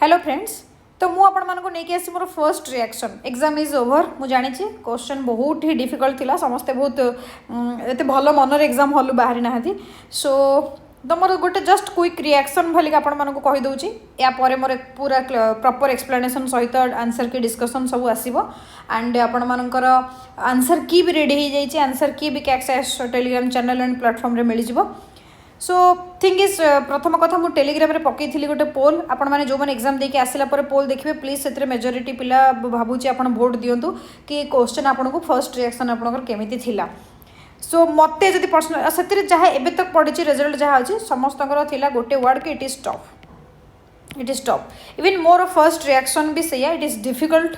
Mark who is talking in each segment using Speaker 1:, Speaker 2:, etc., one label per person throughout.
Speaker 1: Hello friends. तो मु आपण मानको नेकी आसी मोर first reaction exam is over. मु जानी क्वेश्चन बहुत ही डिफिकल्ट थिला, समस्ते बहुत एते भल मनर एग्जाम हल बाहरी ना। सो तो मोर गोटे जस्ट क्विक रिएक्शन भली आपण मानको कहि दउची। या परे मोर पूरा प्रॉपर एक्सप्लेनेशन सहित आंसर की डिस्कशन सब आसीबो एंड आपण मानकर आंसर की भी रेडी हो जाइए। आंसर की भी access Telegram channel and platform रे मिल जिवो। सो थिंग इज प्रथम कथा मु टेलीग्राम रे पकई थी गोटे पोल। आपण मैंने जो मैंने एग्जाम देके आसला पर पोल देखिए प्लीज से मेजोरिटी पिला भावुची आप भोट दिंतु कि क्वेश्चन आपन को फर्स्ट रिएक्शन आपनकर केमिति थिला। सो मते जदि पर्सनल से जहाँ एबे तक पढ़ी रिजल्ट जहाँ अच्छी समस्तଙ୍କର थिला गोटे वर्ड कि it is tough. It is tough. Even more first reaction भी सैया। It is difficult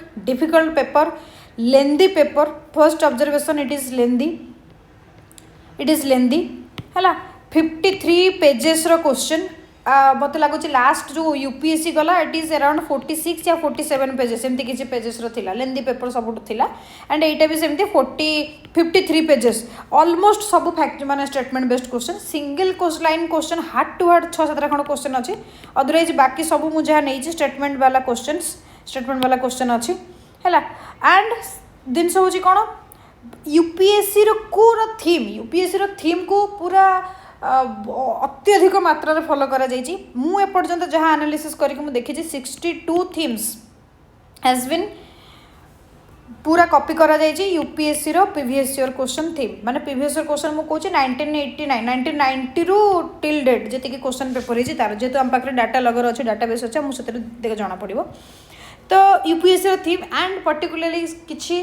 Speaker 1: paper, lengthy paper. First observation it is lengthy है। 53 पेजेस रो क्वेश्चन मत लगुच लास्ट जो यूपीएससी गला इट इज अराउंड 46 या 47 पेजेस एमती किसी पेजेस रो थिला। लेंदी पेपर सब थिला एंड एटा भी सेमती 53 पेजेस ऑलमोस्ट सब फैक्ट माने statement based question. Single line question heart to heart 6-7 खंड क्वेश्चन अच्छी। अदरवाइज बाकी सब मुझे जहाँ नहीं स्टेटमेंट वाला क्वेश्चन अच्छी है। एंड जिनस हूँ कौन यूपीएससी रो थीम को पूरा अत्यधिक मात्रा फॉलो करा जाइए। मु एपर्यंत जहाँ एनालिसिस करके देखी 62 थीम्स हैज बीन पूरा कॉपी करा जाइए यूपीएससी रो प्रीवियस ईयर क्वेश्चन थीम। माने प्रीवियस ईयर क्वेश्चन मु कहूँ 1990 रू टिल डेट जी क्वेश्चन पेपर है तार जेहेतु आम पाखे डाटा लगेर अच्छे डाटाबेस अच्छे मुझे देख जना पड़ो। तो यूपीएससी रो थीम एंड पर्टिकुलरली किसी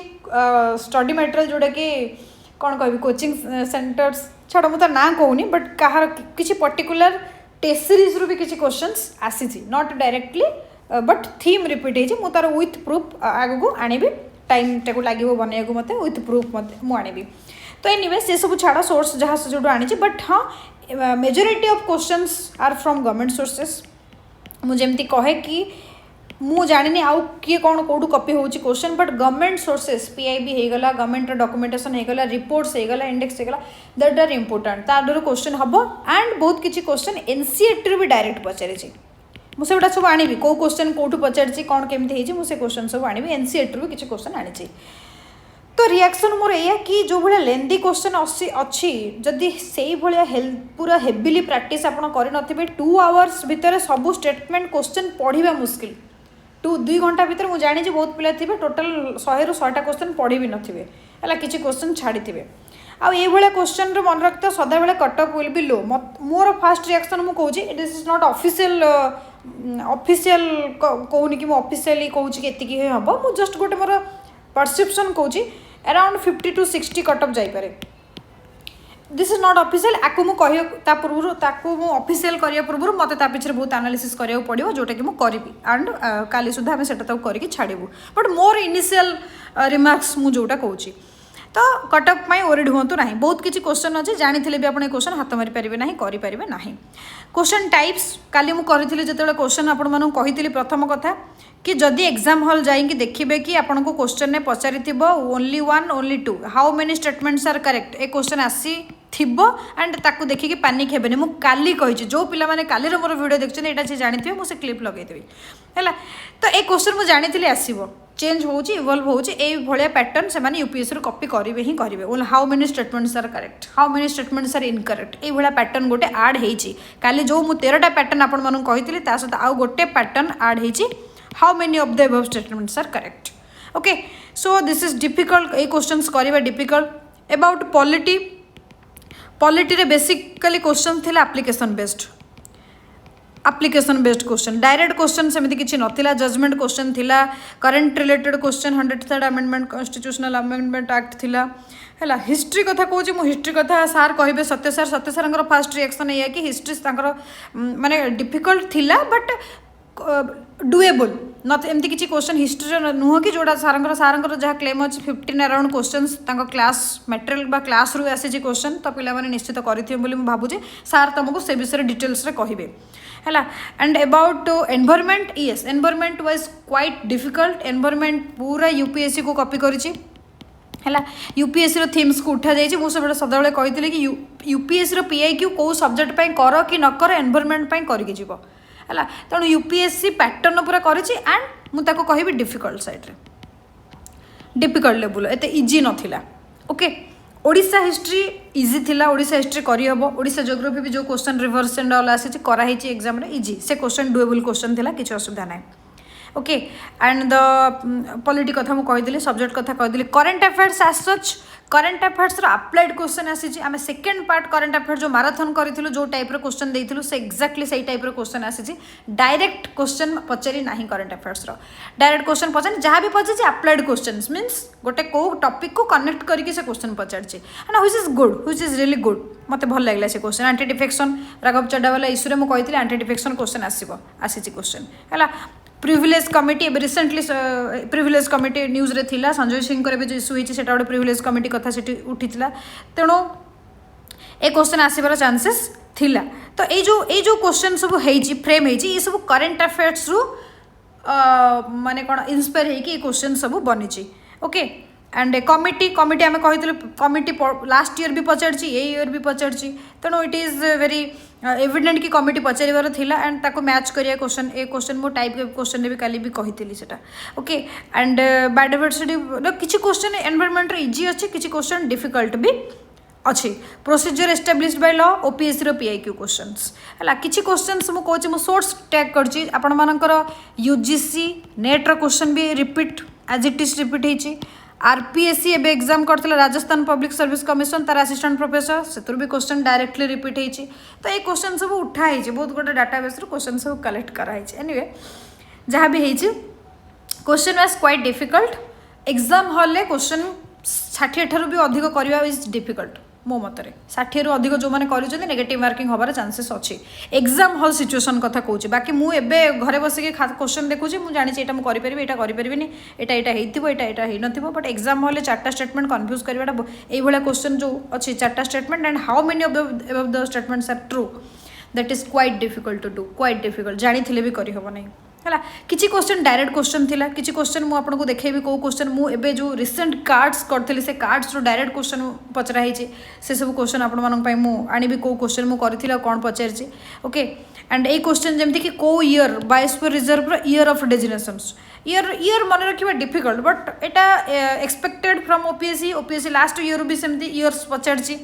Speaker 1: स्टडी मटेरियल जोड़ा कि कौन कह कोचिंग सेंटर्स छाड़ मुझे ना कहूनी बट कहार किसी पर्टिकुलर टेस्ट सीरीज रू भी किसी क्वेश्चंस आसी not directly but theme repeat हो तार विथ प्रूफ आग को आनबी। टाइम टाक लगे बनवाक मत विथ प्रूफ मत आनबी। तो एनीवे से सब छाड़ सोर्स जहाँ से जो आनी बट हाँ majority of questions are from government sources. मुझे कहे कि मु जानी आउ किए कौन कौटू कॉपी होची question but government sources PIB हो गला, गवर्नमेंट डॉक्यूमेंटेशन हो गला, रिपोर्ट्स हो गला, इंडेक्स हो गला, दैट आर इंपोर्टेंट। तार क्वेश्चन हम एंड बहुत किसी क्वेश्चन एनसीईआरटी भी डायरेक्ट पचारि मुझे सब आनी कौ क्वेश्चन कौटू पचारि कौन केमती मुझे क्वेश्चन सब आनी एनसीईआरटी भी किसी क्वेश्चन आनी। तो रिएक्शन मोर या कि जो भाया लेंदी क्वेश्चन अच्छी जदि से भाया पूरा हेविली प्रैक्टिस आप कर 2 आवर्स भितर सब स्टेटमेंट क्वेश्चन पढ़ा मुस्किल। 2 घंटा भितर मुझे जानी बहुत पिला थे टोटाल 100 रू 100टा क्वेश्चन पढ़ी भी नथिबे है किसी क्वेश्चन छाड़ी थे। आउ ये क्वेश्चन मन रखते सदा बेले कटअप विल बी लो। मोर फास्ट रिएक्शन मुझे कहूँ इट इज नॉट ऑफिशियल कहूनी कि ऑफिशियली कहूँ कि एतिकी हम मुझे जस्ट गोटे मोर परसेप्शन कहूँ अराउंड 50 to 60 कटअप जापे। दिस इज नॉट ऑफिशियल आपको मुझे कह पूर्व ऑफिशियल करने पूर्व मत पिछले बहुत एनालिसिस करा पड़ो जोटा कि मुझे करी एंड काली सुधा आम से करके छाड़ू बट मोर इनिशियल रिमार्क्स मुझे जोटा कहूँ। तो कटअप में ओरिड हूँ ना बहुत किसी क्वेश्चन अच्छे जानी भी आप क्वेश्चन हाथ मारी पारे ना करें ना। क्वेश्चन टाइप्स काली मुझे जो क्वेश्चन आपको कही प्रथम कथा कि जदि एग्जाम हॉल जाइए देखिए कि आपन को क्वेश्चन ने पचारि only 1 only 2 how many statements are correct ए क्वेश्चन आसी थिबो एंड ताकू देखिए पैनिक हेबेनी। मु काली कही जो पिला माने काली रो मोर वीडियो देखछन एटा से जानिथिबे मु से क्लिप लगेदेबी हैला। तो ए क्वेश्चन मु जानिथिली आसीबो चेंज होउची इवॉल्व होउची ए भलिया पैटर्न से माने यूपीएससी रो कॉपी करिवे ही करिवे। On how many statements are correct, how many statements are incorrect ए भलिया पैटर्न गोटे ऐड हेची। काली जो मु 13टा पैटर्न आपन मानु कहितली ता सहित आ गोटे पैटर्न ऐड हेची how many of the above statements are correct. Okay so this is difficult ए क्वेश्चंस करिवा डिफिकल्ट। अबाउट पॉलिटी रे बेसिकली क्वेश्चन थिला application based question. Direct question सेमती किछि नथिला। जजमेंट क्वेश्चन थिला, current related question, 103rd amendment constitutional amendment act थिला है। हिस्ट्री कथा कहूँ मुझे हिस्ट्री कथा सार कहे सत्य सार फास्ट रिएक्शन ये कि हिस्ट्री माने डिफिकल्ट थिला बट डुएबल नट एमती किसी क्वेश्चन हिस्ट्री नुह कि जोड़ा सार जहाँ क्लेम अच्छे 15 अराउंड क्वेश्चंस क्लास मटेरियल बा क्लास रू आसी क्वेश्चन। तो पिला माने निश्चित करेंगे बोली भावुचे सार तुमको से विषय डिटेल्स रे कहिबे है। And about environment yes environment was quite difficult. Environment पूरा यूपीएससी को कॉपी करिछि है। यूपीएससी रो थीम्स को उठा जाइए मुझे सदाबले कही कि यूपीएससी रो पीआईक्यू कौ सब्जेक्ट कर कि न कर एनवायरनमेंट करके जीव है। तेणु यूपीएससी पैटर्न पूरा करेछि एंड मुझे कहबी डिफिकल्ट साइड्रे डिफिकल्ट लेवल एत इजी नाला। ओके ओडिशा हिस्ट्री इजी थिला, ओडिशा हिस्ट्री करहब, ओडिशा ज्योग्राफी भी जो क्वेश्चन रिवर्स एंड ऑल आसी कराई एग्जाम रे इजी से क्वेश्चन डुएबल क्वेश्चन थिला, किसी असुविधा ना। ओके एंड द पॉलिटी कथा मुझे कही सब्जेक्ट कथा कही current affairs as such current affairs applied question आसी आम सेकेंड पार्ट करेन्ट अफेयर्स जो माराथन करूँ जो टाइप क्वेश्चन देइथिलु से एक्जाक्टली से टाइप क्वेश्चन आसी डायरेक्ट क्वेश्चन पचारि ना करेन्ट अफेयर्स डायरेक्ट क्वेश्चन पचार जहाँ भी पचार अप्लाइड क्वेश्चन मीन्स गोटे को टॉपिक को कनेक्ट करके से question Pachar which is good which is really good मत भल लगे से क्वेश्चन एंटी डिफेक्शन राघव चड्डा वाला इश्यू में मुझे एंटी डिफेक्शन क्वेश्चन आसी क्वेश्चन है। प्रिविलेज कमिटी एवं रिसेंटली प्रिविलेज कमिटी न्यूज रे थिला संजय सिंह को जो इश्यू होती है गोटे प्रिविलेज कमिटी कथा से उठी तेणु ए क्वेश्चन आसबार चांसेस थिला। तो ये जो क्वेश्चन सब होती फ्रेम होती सब करेन्ट अफेयर्स रु माने कौन इन्स्पायर होगी क्वेश्चन सब बनी। ओके एंड कमिटी कमिटी आम कही कमिटी लास्ट ईयर भी पचार ईयर भी पचार तेणु इट इज वेरी एविडेंट कि कमिटी पचार थिला एंड ताको मैच करिया क्वेश्चन ए क्वेश्चन मो टाइप क्वेश्चन भी काली भी कही सेटा। ओके एंड बायोडाइवर्सिटी किसी क्वेश्चन एनवायरनमेंट इजी अच्छे किसी क्वेश्चन डिफिकल्ट भी अच्छी procedure established by law OPSC रो पीआईक्यू क्वेश्चंस है किसी क्वेश्चंस मु कहूँ मु सोर्स टैग करछि आपण मानकर यूजीसी नेट रो क्वेश्चन भी repeat as it is repeat होती। आरपीएससी एवं एग्जाम करते राजस्थान पब्लिक सर्विस कमिशन तार असिस्टेंट प्रोफेसर से भी क्वेश्चन डायरेक्टली रिपीट होती। तो ये क्वेश्चन सब उठाई बहुत गोटे डाटाबेस क्वेश्चन सब कलेक्ट कराई। एनीवे जहाँ भी होती question was quite difficult exam hall में क्वेश्चन 60 ठारू भी अधिक करवा इज डिफिकल्ट मो मतरे 60 रु अधिक जो मैंने कर नेगेटिव मार्किंग हबार चांसेस अच्छी एग्जाम हॉल सिचुएशन कथा कहूँ। बाकी मुझे घरे बसिक क्वेश्चन देखुची मुझे जानी यहाँ मुझे करें यहाँ बट एग्जाम हॉल 4टा स्टेटमेंट कन्फ्यूज करवाटा ये क्वेश्चन जो अच्छी 4टा statement and how many of the statements are true that is quite difficult to do quite difficult जानी भी करहब नहीं है। किसी क्वेश्चन डायरेक्ट क्वेश्चन थिला किसी क्वेश्चन मु आपको देखेबी को क्वेश्चन मु एबे जो रिसेंट कार्ड्स करथिली से कार्ड्स रो डायरेक्ट क्वेश्चन पचरा हिची से सब क्वेश्चन आपण मानक पई मु आनिबी को क्वेश्चन मु करथिला कोन पचारची। ओके एंड ए क्वेश्चन जेमति कि को ईयर बायोस्फीयर रिजर्व रो ईयर ऑफ डेजिग्नेशंस ईयर मन रखिबा डिफिकल्ट बट एटा expected from OPSC last year भी सेमति ईयर्स पचारची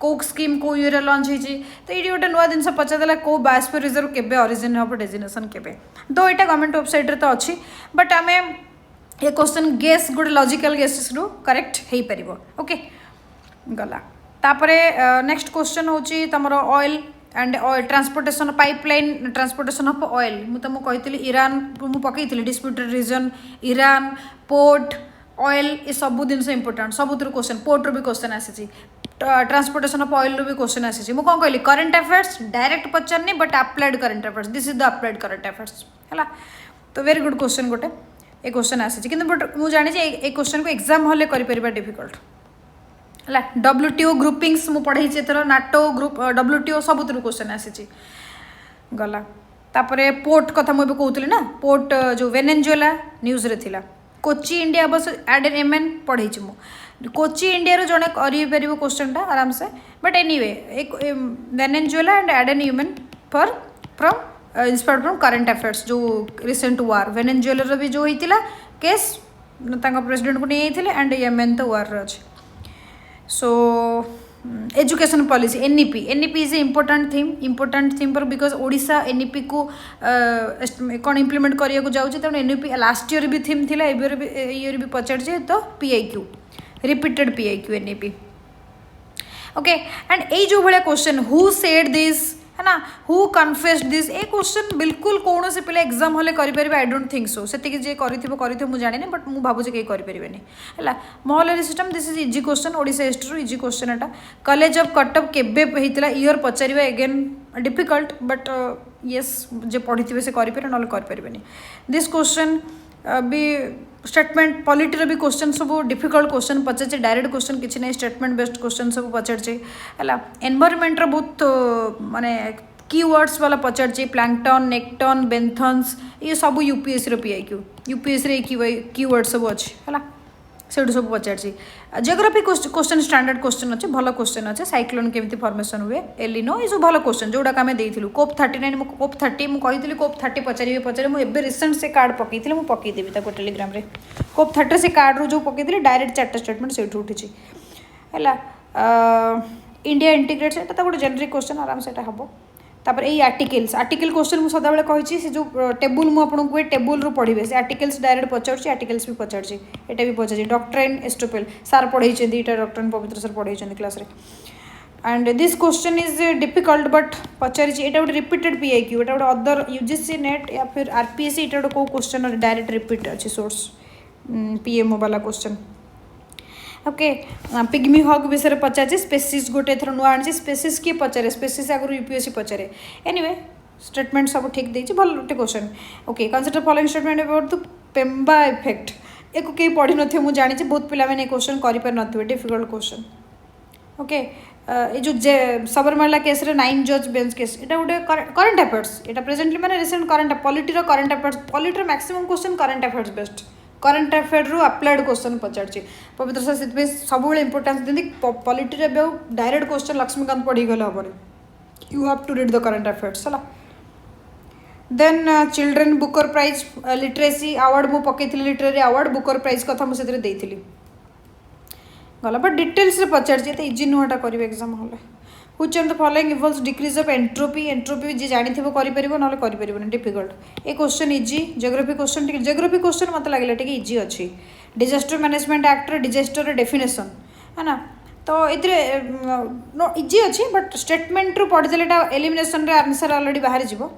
Speaker 1: कोक स्कीम को ईयर लॉन्च होती। तो ये गोटे नुआ जिन पचारदेला को बायोस्फीयर रिजर्व केबे ओरिजिन हम डेजिग्नेशन केबे दो यहाँ गवर्नमेंट वेबसाइट रे तो अच्छी बट आम ये क्वेश्चन गेस गोटे लॉजिकल गेसेस रु करेक्ट हो पार। ओके गला तापरे नेक्स्ट क्वेश्चन होची तमरो oil and oil transportation pipeline transportation of oil मु तुमको कही ईरान मु पकई disputed region Iran port oil ये सब जिन इंपोर्टाट सबुत क्वेश्चन पोर्ट रू भी क्वेश्चन आसी ट्रांसपोर्टेशन ऑफ ऑयल रू भी क्वेश्चन आसी मुझे कौन कहली करेन्ट अफेयर्स डायरेक्ट पचारनी but applied current affairs this is the applied current affairs है। तो वेरी गुड क्वेश्चन गोटे ये क्वेश्चन आसी कि बट मुझे जानी ये क्वेश्चन को एग्जाम हॉल कर डिफिकल्ट है। WTO ग्रुपिंग्स मुझे पढ़ाई एथर नाटो ग्रुप WTO सबुत क्वेश्चन आसी गला तापरे पोर्ट कथा मुझे कहूली ना पोर्ट जो वेनेजुएला न्यूज रे थिला कोची इंडिया बस एडेन एमएन पढ़ी कोची इंडिया रो जड़े कर क्वेश्चन टा आराम से बट एनीवे वेनेजुएला एंड एडेन human for from inspired from current affairs जो रिसेंट वार वेनेजुएला भी जो होता केस प्रेसिडेंट को नहीं होते एंड एमएन तो वार अच्छे। So education policy NEP is a important theme पर बिकज ओडिशा एनईपी को कौन इम्प्लीमेंट करने को जाऊँगी तेणु एनईपी लास्ट ईयर भी थीम थिला ईयर भी पचार तो PIQ repeated PIQ NEP. Okay and ये जो भाया क्वेश्चन हु सेड दिस है ना who confessed this A question बिल्कुल कौन से पिला एग्जाम हॉल करें आई डोंट थिंक सो से जी कर जानी बट मुझे भावुँ कहीं करें है महलरी system this is easy question Odisha history easy question एटा कॉलेज ऑफ कटअप केबे होता ईयर पचार एगेन डिफिकल्ट बट येस जे पढ़ी थे से करें ना करें दिस क्वेश्चन भी स्टेटमेंट पॉलिटी भी क्वेश्चन सब डिफिकल्ट क्वेश्चन पचार डायरेक्ट क्वेश्चन किसी ना स्टेटमेंट बेस्ड क्वेश्चन सब पचार है एनवायरनमेंट बहुत माने कीवर्ड्स वाला पचार प्लैंकटन नेक्टन बेंथन्स ये सब यूपीएससी पीआईक्यू यूपीएससी कीवर्ड सब अच्छे है से सब पचार जियोग्राफी क्वेश्चन स्टैंडर्ड क्वेश्चन अच्छे भल क्वेश्चन अच्छे साइक्लोन केमती फॉर्मेशन हुए एलिनो ये सब भल क्वेश्चन जोड़ा आम देलु कोप 39 मुझे कोप 30 मुझे कोप 30 पचारे मुझे रिसेंट से कार्ड पकईली मुझे पकईदेवी टेलीग्राम रे कोप 30 से कार्ड रू जो पकईली डायरेक्ट 4टा स्टेटमेंट से उठी है इंडिया इंटीग्रेट से गोटे जेनेरिक क्वेश्चन आराम से हम तापर ये आर्टिकल क्वेश्चन मुझे सदाबे कही से जो टेबुल मुझे टेबुल रू पढ़े से आर्टिकल्स डायरेक्ट पचार आर्टिकल्स भी पचार यहाँ भी पचार डॉक्ट्राइन एस्टोपेल सार पढ़े यहाँ डॉक्ट्राइन पवित्र सर पढ़े क्लास रे and this question is difficult but पचार ये गोटे रिपीटेड PIQ ये गोटे अदर UGC नेट या फिर RPSC ये गोटे कौ क्वेश्चन डायरेक्ट रिपीट अच्छे सोर्स PMO वाला क्वेश्चन ओके पिग्मी हॉग विषय पचारे स्पेसीस गोटे थर नुआ आनी स्पेसीस किए पचारे स्पेसीस आगु UPSC पचारे एनीवे स्टेटमेंट सब ठीक देती भल गोटे question okay consider following statement about the Mpemba effect एक कई पढ़ी न मुझे जानी बहुत पिला मैंने क्वेश्चन करें डिफिकल्ट क्वेश्चन ओके ये जो सबरमाला केस रे 9 जज बेंच केस ये गोटे करंट अफेयर्स यहाँ प्रेजेंटली मैंने recent current polity current affairs polity maximum question current affairs best current affair रू अप्लाइड क्वेश्चन पचार पवित्र सर से सब इंपोर्टान्स देती पॉलिटी डायरेक्ट क्वेश्चन लक्ष्मीकांत पढ़ी गले हम you have to read the current affairs है then children Booker prize literacy award मु पकई लिटरेरी अवार्ड बुकर प्राइज कथा मुझे देती गला बट डिटेल्स रे पचार इजी नुहटा करेंगे exam hall which of the following involves decrease of entropy जी जानी थो करें ना करें डिफिकल्ट ये क्वेश्चन इजी जियोग्राफी क्वेश्चन मत लगे टे इजी अच्छी disaster management act disaster definition है ना तो ये इजी अच्छी बट स्टेटमेंट रू पढ़ी एलिमिनेशन रे आंसर ऑलरेडी बाहरी जीव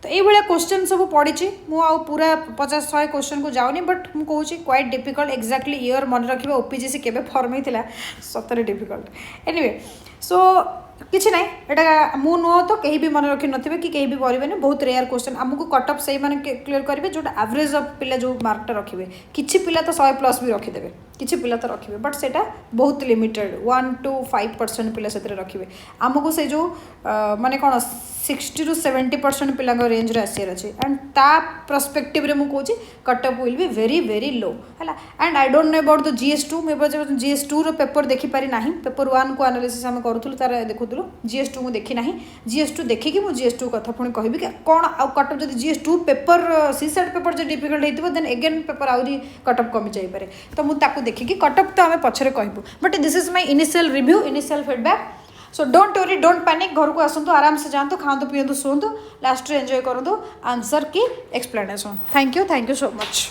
Speaker 1: तो ये क्वेश्चन सब पढ़ी मुझे पूरा 50-100 क्वेश्चन को जाऊनी बट मुझे कहूँ क्वाइट डिफिकल्ट एक्जाक्टली ईयर मन रखा OPGC केबे फॉर्म होता सतरे डिफिकल्ट एनीवे सो किसी ना यहाँ मु नुह तो कहीं भी मन रखी नथिबे कि कहीं भी पढ़े बहुत रेयर क्वेश्चन आमको कट ऑफ से क्लीयर करेंगे जो एवरेज ऑफ पिला जो मार्कटा रखिए किसी पिला तो 100+ भी रखिदेवे किसी पिला तो रखिए बट से बहुत लिमिटेड 1 to 5% पिला से रखिए आमको से जो माने कौन 60 to 70% पिला रेंज रे आसार अच्छे एंड ता परस्पेक्टिव रे मुझे कहूँ cut off will be very very low है and I don't know about the GS2 मुझे GS2 रो पेपर देखिपारी ना पेपर 1 को एनालिसिस आम करूँ तार देखुलू GS2 मुझे देखी ना GS2 देखिकी मुझे GS2 कथा पुणी कहि कौन आउ कट ऑफ जब GS2 पेपर CSAT पेपर जो डिफिकल्ट होती देन एगेन पेपर आहरी कट ऑफ कमी जापे तो मुझे देखिकी कट ऑफ तो आम पछरे कहबू but this is my initial review initial feedback so don't worry don't panic घर को आसतु आराम से जातु खातु पीतु शुंतु लास्ट एंजॉय करूँ आंसर की explanation thank you so much.